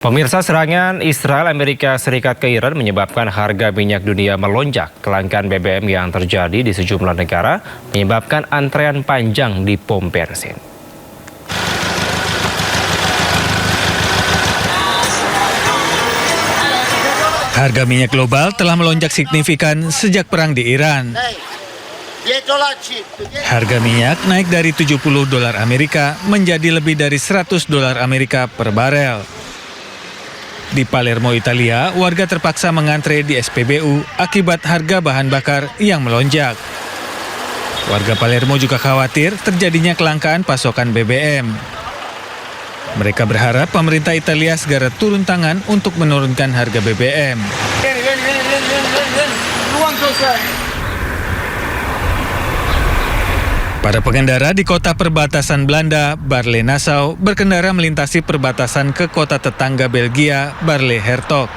Pemirsa, serangan Israel Amerika Serikat ke Iran menyebabkan harga minyak dunia melonjak. Kelangkaan BBM yang terjadi di sejumlah negara menyebabkan antrean panjang di pom bensin. Harga minyak global telah melonjak signifikan sejak perang di Iran. Harga minyak naik dari $70 Amerika menjadi lebih dari $100 Amerika per barel. Di Palermo, Italia, warga terpaksa mengantre di SPBU akibat harga bahan bakar yang melonjak. Warga Palermo juga khawatir terjadinya kelangkaan pasokan BBM. Mereka berharap pemerintah Italia segera turun tangan untuk menurunkan harga BBM. Para pengendara di kota perbatasan Belanda, Barle-Nassau, berkendara melintasi perbatasan ke kota tetangga Belgia, Barle-Hertog.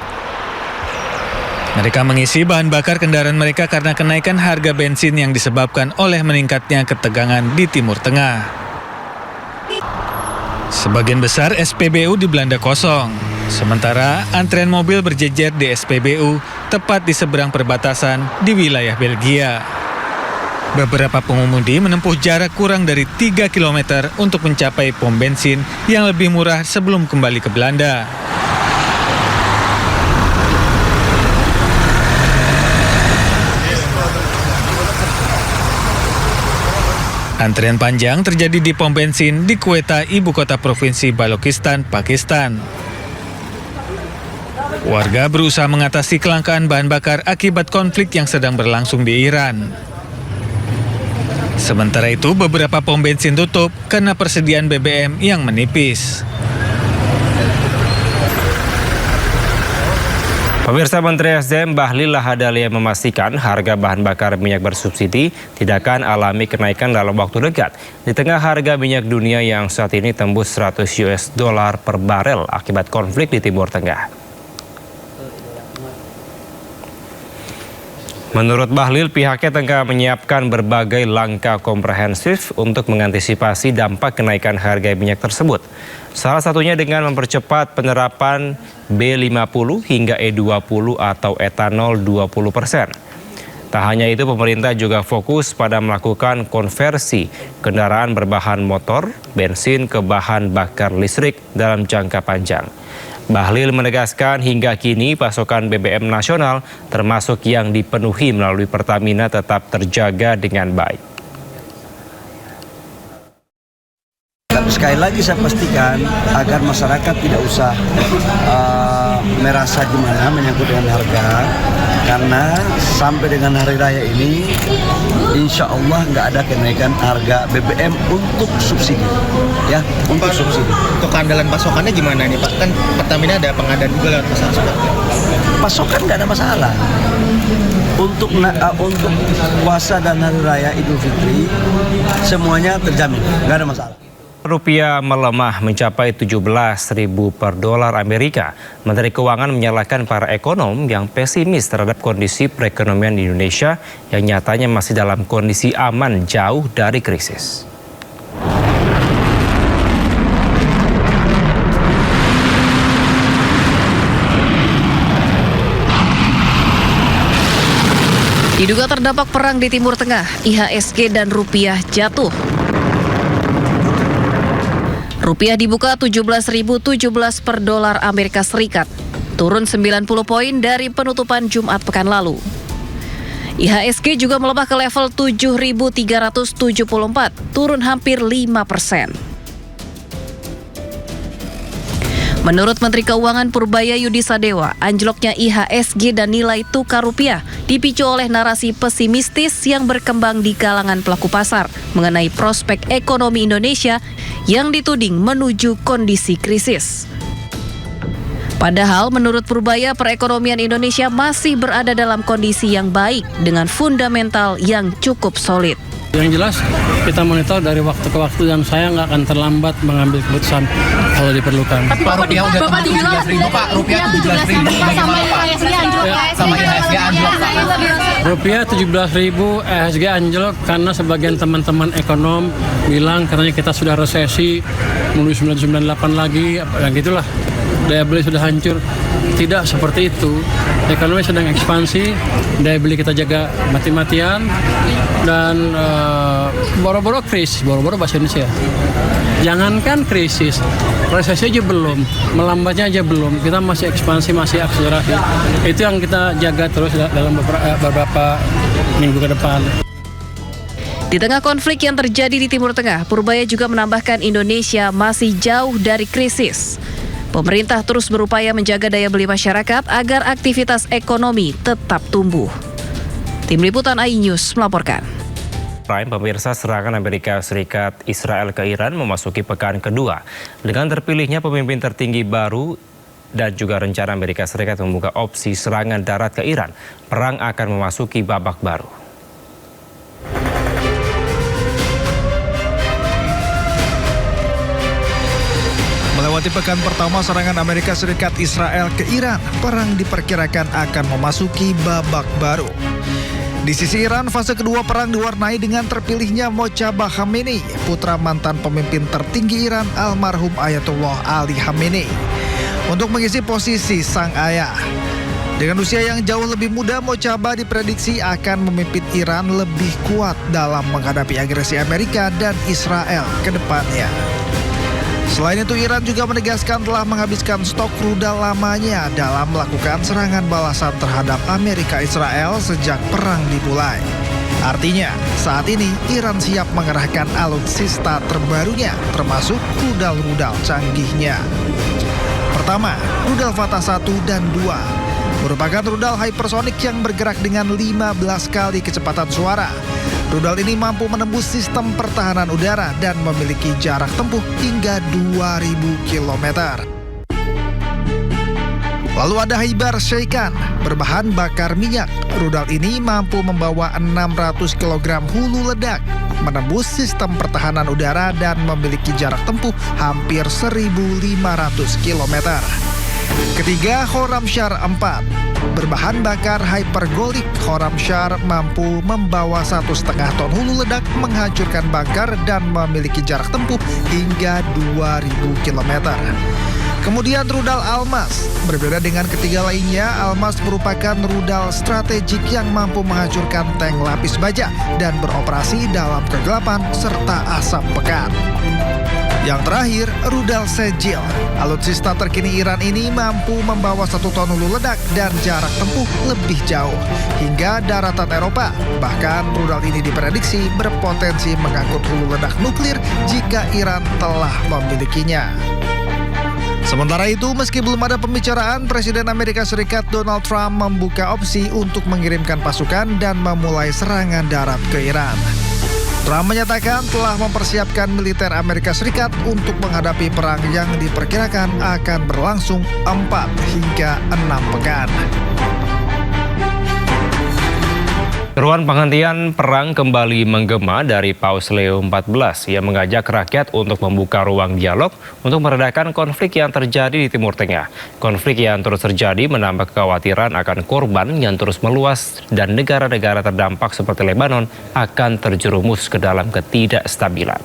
Mereka mengisi bahan bakar kendaraan mereka karena kenaikan harga bensin yang disebabkan oleh meningkatnya ketegangan di Timur Tengah. Sebagian besar SPBU di Belanda kosong, sementara antrean mobil berjejer di SPBU tepat di seberang perbatasan di wilayah Belgia. Beberapa pengemudi menempuh jarak kurang dari 3 km untuk mencapai pom bensin yang lebih murah sebelum kembali ke Belanda. Antrean panjang terjadi di pom bensin di Quetta, ibu kota provinsi Balochistan, Pakistan. Warga berusaha mengatasi kelangkaan bahan bakar akibat konflik yang sedang berlangsung di Iran. Sementara itu, beberapa pom bensin tutup karena persediaan BBM yang menipis. Pemirsa, Menteri SDM Bahlil Lahadalia memastikan harga bahan bakar minyak bersubsidi tidak akan alami kenaikan dalam waktu dekat. Di tengah harga minyak dunia yang saat ini tembus $100 per barel akibat konflik di Timur Tengah. Menurut Bahlil, pihaknya tengah menyiapkan berbagai langkah komprehensif untuk mengantisipasi dampak kenaikan harga minyak tersebut. Salah satunya dengan mempercepat penerapan B50 hingga E20 atau etanol 20%. Tak hanya itu, pemerintah juga fokus pada melakukan konversi kendaraan berbahan motor, bensin ke bahan bakar listrik dalam jangka panjang. Bahlil menegaskan hingga kini pasokan BBM nasional termasuk yang dipenuhi melalui Pertamina tetap terjaga dengan baik. Sekali lagi saya pastikan agar masyarakat tidak usah merasa gimana menyangkut dengan harga, karena sampai dengan hari raya ini insya Allah nggak ada kenaikan harga BBM untuk subsidi, ya, untuk subsidi. Untuk keandalan pasokannya gimana nih Pak? Kan Pertamina ada pengadaan juga lewat pasokan. Pasokan nggak ada masalah. Untuk puasa dan hari raya Idul Fitri semuanya terjamin, nggak ada masalah. Rupiah melemah mencapai 17.000 per dolar Amerika. Menteri Keuangan menyalahkan para ekonom yang pesimis terhadap kondisi perekonomian di Indonesia yang nyatanya masih dalam kondisi aman jauh dari krisis. Diduga terdampak perang di Timur Tengah, IHSG dan rupiah jatuh. Rupiah dibuka 17.017 per dolar Amerika Serikat, turun 90 poin dari penutupan Jumat pekan lalu. IHSG juga melemah ke level 7.374, turun hampir 5%. Menurut Menteri Keuangan Purbaya Yudisadewa, anjloknya IHSG dan nilai tukar rupiah dipicu oleh narasi pesimistis yang berkembang di kalangan pelaku pasar mengenai prospek ekonomi Indonesia yang dituding menuju kondisi krisis. Padahal menurut Purbaya, perekonomian Indonesia masih berada dalam kondisi yang baik dengan fundamental yang cukup solid. Yang jelas kita monitor dari waktu ke waktu dan saya nggak akan terlambat mengambil keputusan kalau diperlukan. Tapi Pak, rupiah udah tembus 17.000 Pak, rupiah 17.000 bagaimana Pak? Sama IHSG anjlok Pak. Rupiah 17.000, IHSG anjlok karena sebagian teman-teman ekonom bilang katanya kita sudah resesi, menuju 998 lagi, yang gitulah. daya beli sudah hancur. Tidak seperti itu. Ekonomi sedang ekspansi, daya beli kita jaga mati-matian, dan boro-boro krisis, boro-boro bahasa Indonesia. Jangankan krisis, resesi aja belum, melambatnya aja belum. Kita masih ekspansi, masih akselerasi. Itu yang kita jaga terus dalam beberapa minggu ke depan. Di tengah konflik yang terjadi di Timur Tengah, Purbaya juga menambahkan Indonesia masih jauh dari krisis. Pemerintah terus berupaya menjaga daya beli masyarakat agar aktivitas ekonomi tetap tumbuh. Tim Liputan iNews melaporkan. Prime, pemirsa, serangan Amerika Serikat Israel ke Iran memasuki pekan kedua. Dengan terpilihnya pemimpin tertinggi baru dan juga rencana Amerika Serikat membuka opsi serangan darat ke Iran, perang akan memasuki babak baru. Melewati pekan pertama serangan Amerika Serikat Israel ke Iran, perang diperkirakan akan memasuki babak baru. Di sisi Iran, fase kedua perang diwarnai dengan terpilihnya Mojtaba Khamenei, putra mantan pemimpin tertinggi Iran almarhum Ayatollah Ali Khamenei, untuk mengisi posisi sang ayah. Dengan usia yang jauh lebih muda, Mojtaba diprediksi akan memimpin Iran lebih kuat dalam menghadapi agresi Amerika dan Israel ke depannya. Selain itu, Iran juga menegaskan telah menghabiskan stok rudal lamanya dalam melakukan serangan balasan terhadap Amerika Israel sejak perang dimulai. Artinya, saat ini Iran siap mengerahkan alutsista terbarunya, termasuk rudal-rudal canggihnya. Pertama, rudal Fatah 1 dan 2 merupakan rudal hypersonik yang bergerak dengan 15 kali kecepatan suara. Rudal ini mampu menembus sistem pertahanan udara dan memiliki jarak tempuh hingga 2.000 km. Lalu ada Haibar Sheikan, berbahan bakar minyak. Rudal ini mampu membawa 600 kg hulu ledak, menembus sistem pertahanan udara dan memiliki jarak tempuh hampir 1.500 km. Ketiga, Khorramshahr 4. Berbahan bakar hypergolik, Khorramshahr mampu membawa 1,5 ton hulu ledak, menghancurkan bunker dan memiliki jarak tempuh hingga 2.000 km. Kemudian rudal Almas. Berbeda dengan ketiga lainnya, Almas merupakan rudal strategik yang mampu menghancurkan tank lapis baja dan beroperasi dalam kegelapan serta asap pekat. Yang terakhir, rudal Sejil. Alutsista terkini Iran ini mampu membawa 1 ton hulu ledak dan jarak tempuh lebih jauh, hingga daratan Eropa. Bahkan rudal ini diprediksi berpotensi mengangkut hulu ledak nuklir jika Iran telah memilikinya. Sementara itu, meski belum ada pembicaraan, Presiden Amerika Serikat Donald Trump membuka opsi untuk mengirimkan pasukan dan memulai serangan darat ke Iran. Trump menyatakan telah mempersiapkan militer Amerika Serikat untuk menghadapi perang yang diperkirakan akan berlangsung 4 hingga 6 pekan. Seruan penghentian perang kembali menggema dari Paus Leo XIV yang mengajak rakyat untuk membuka ruang dialog untuk meredakan konflik yang terjadi di Timur Tengah. Konflik yang terus terjadi menambah kekhawatiran akan korban yang terus meluas dan negara-negara terdampak seperti Lebanon akan terjerumus ke dalam ketidakstabilan.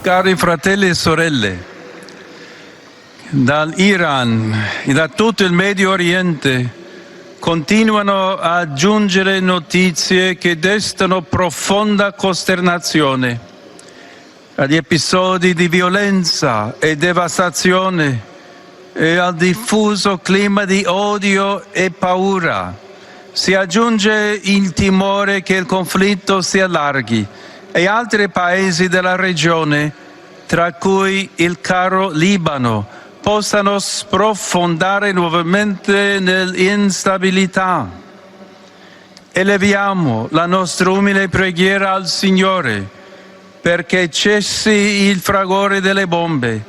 Cari fratelli e sorelle, dal Iran e da tutto il Medio Oriente continuano a giungere notizie che destano profonda costernazione. Agli episodi di violenza e devastazione e al diffuso clima di odio e paura si aggiunge il timore che il conflitto si allarghi e altri paesi della regione, tra cui il caro Libano, possano sprofondare nuovamente nell'instabilità. Eleviamo la nostra umile preghiera al Signore perché cessi il fragore delle bombe,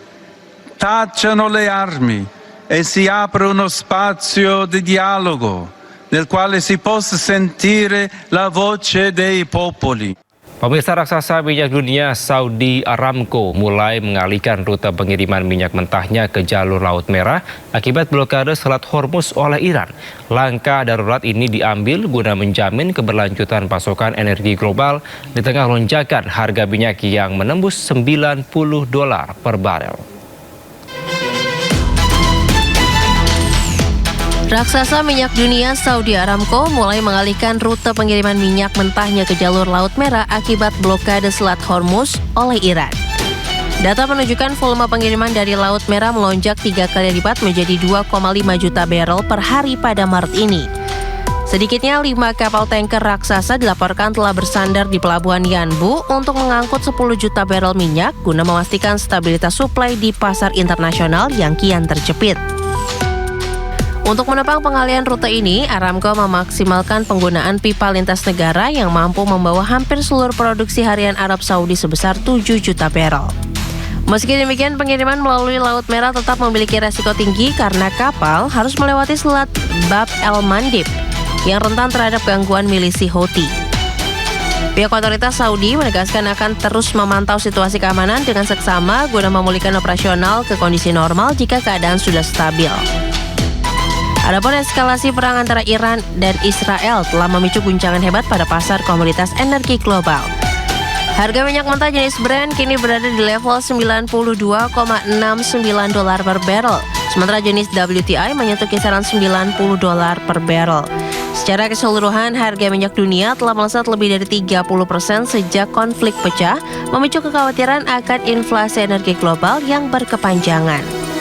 tacciano le armi e si apra uno spazio di dialogo nel quale si possa sentire la voce dei popoli. Pemirsa, raksasa minyak dunia Saudi Aramco mulai mengalihkan rute pengiriman minyak mentahnya ke jalur Laut Merah akibat blokade Selat Hormuz oleh Iran. Langkah darurat ini diambil guna menjamin keberlanjutan pasokan energi global di tengah lonjakan harga minyak yang menembus $90 per barel. Raksasa minyak dunia Saudi Aramco mulai mengalihkan rute pengiriman minyak mentahnya ke jalur Laut Merah akibat blokade Selat Hormuz oleh Iran. Data menunjukkan volume pengiriman dari Laut Merah melonjak 3 kali lipat menjadi 2,5 juta barel per hari pada Maret ini. Sedikitnya 5 kapal tanker raksasa dilaporkan telah bersandar di pelabuhan Yanbu untuk mengangkut 10 juta barel minyak guna memastikan stabilitas suplai di pasar internasional yang kian terjepit. Untuk menopang pengalihan rute ini, Aramco memaksimalkan penggunaan pipa lintas negara yang mampu membawa hampir seluruh produksi harian Arab Saudi sebesar 7 juta barel. Meski demikian, pengiriman melalui Laut Merah tetap memiliki resiko tinggi karena kapal harus melewati Selat Bab el-Mandeb yang rentan terhadap gangguan milisi Houthi. Pihak otoritas Saudi menegaskan akan terus memantau situasi keamanan dengan seksama guna memulihkan operasional ke kondisi normal jika keadaan sudah stabil. Adapun eskalasi perang antara Iran dan Israel telah memicu guncangan hebat pada pasar komoditas energi global. Harga minyak mentah jenis Brent kini berada di level $92,69 per barrel, sementara jenis WTI menyentuh kisaran $90 per barrel. Secara keseluruhan, harga minyak dunia telah melesat lebih dari 30% sejak konflik pecah, memicu kekhawatiran akan inflasi energi global yang berkepanjangan.